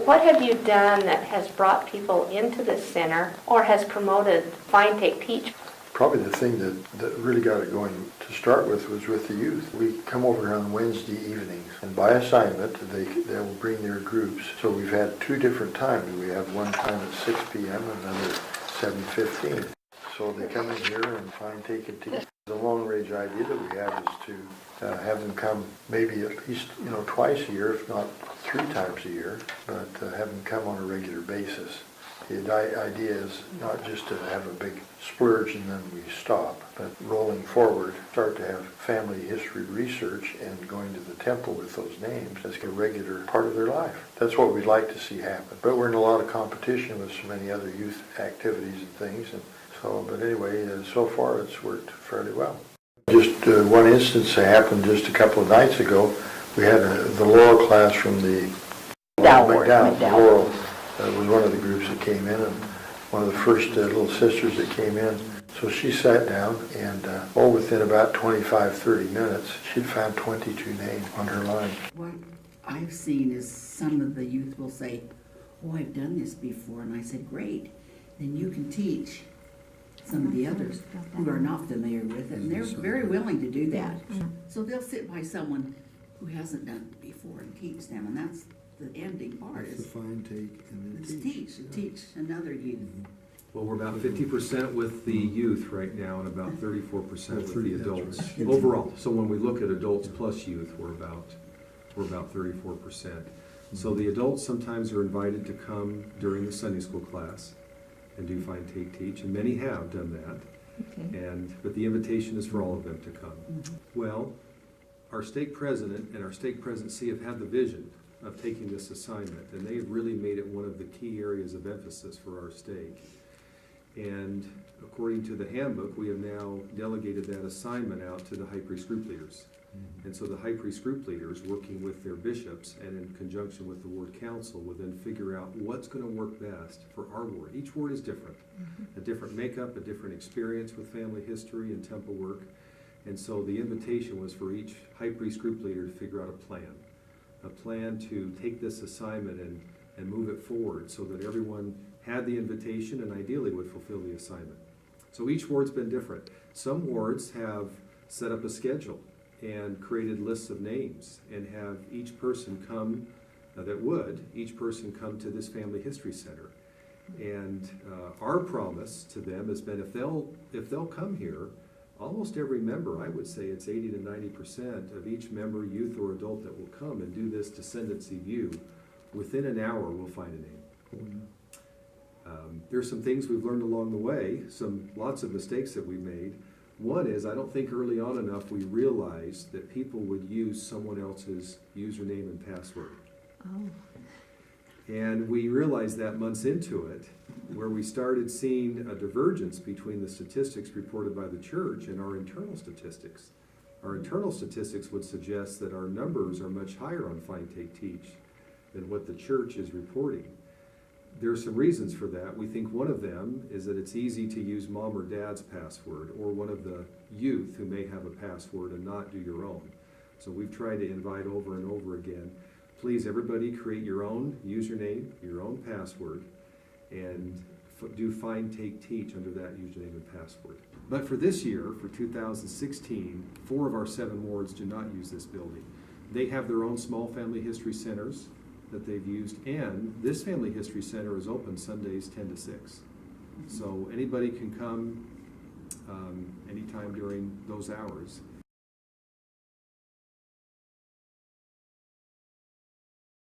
What have you done that has brought people into the center or has promoted Find, Take, Teach? Probably the thing that really got it going to start with was with the youth. We come over here on Wednesday evenings, and by assignment, they will bring their groups. So we've had two different times. We have one time at 6 p.m. and another 7:15. So they come in here and find, take, and teach. The long-range idea that we have is to have them come maybe at least twice a year, if not 3 times a year, but have them come on a regular basis. The idea is not just to have a big splurge and then we stop, but rolling forward, start to have family history research and going to the temple with those names as a regular part of their life. That's what we'd like to see happen. But we're in a lot of competition with so many other youth activities and things. But anyway, so far it's worked fairly well. Just one instance that happened just a couple of nights ago. We had the Laurel class from the McDowell. Laurel was one of the groups that came in, and one of the first little sisters that came in. So she sat down, and within about 25-30 minutes, she'd found 22 names on her line. What I've seen is some of the youth will say, "Oh, I've done this before," and I said, "Great, then you can teach some of the others who are not familiar with it," and they're very willing to do that. So they'll sit by someone who hasn't done it before and teach them, and that's the ending part. That's the find, take, and then teach another youth. Well, we're about 50% with the youth right now and about 34% with the adults overall. So when we look at adults plus youth, we're about 34%. So the adults sometimes are invited to come during the Sunday school class and do Find, Take, Teach, and many have done that. Okay. But the invitation is for all of them to come. Well, our stake president and our stake presidency have had the vision of taking this assignment, and they've really made it one of the key areas of emphasis for our stake. And according to the handbook, we have now delegated that assignment out to the high priest group leaders. And so the high priest group leaders, working with their bishops and in conjunction with the ward council, will then figure out what's going to work best for our ward. Each ward is different, a different makeup, a different experience with family history and temple work. And so the invitation was for each high priest group leader to figure out a plan to take this assignment and move it forward so that everyone had the invitation and ideally would fulfill the assignment. So each ward's been different. Some wards have set up a schedule and created lists of names and have each person come to this family history center. And our promise to them has been if they'll come here, almost every member, I would say it's 80 to 90% of each member, youth or adult, that will come and do this descendancy view, within an hour we'll find a name. There's some things we've learned along the way, lots of mistakes that we made. One is, I don't think early on enough we realized that people would use someone else's username and password. And we realized that months into it, where we started seeing a divergence between the statistics reported by the church and our internal statistics. Our internal statistics would suggest that our numbers are much higher on Find, Take, Teach than what the church is reporting. There are some reasons for that. We think one of them is that it's easy to use mom or dad's password, or one of the youth who may have a password and not do your own. So we've tried to invite over and over again, please everybody create your own username, your own password, and do Find, Take, Teach under that username and password. But for this year, for 2016, 4 of our 7 wards do not use this building. They have their own small family history centers that they've used, and this family history center is open Sundays 10 to 6. So anybody can come anytime during those hours.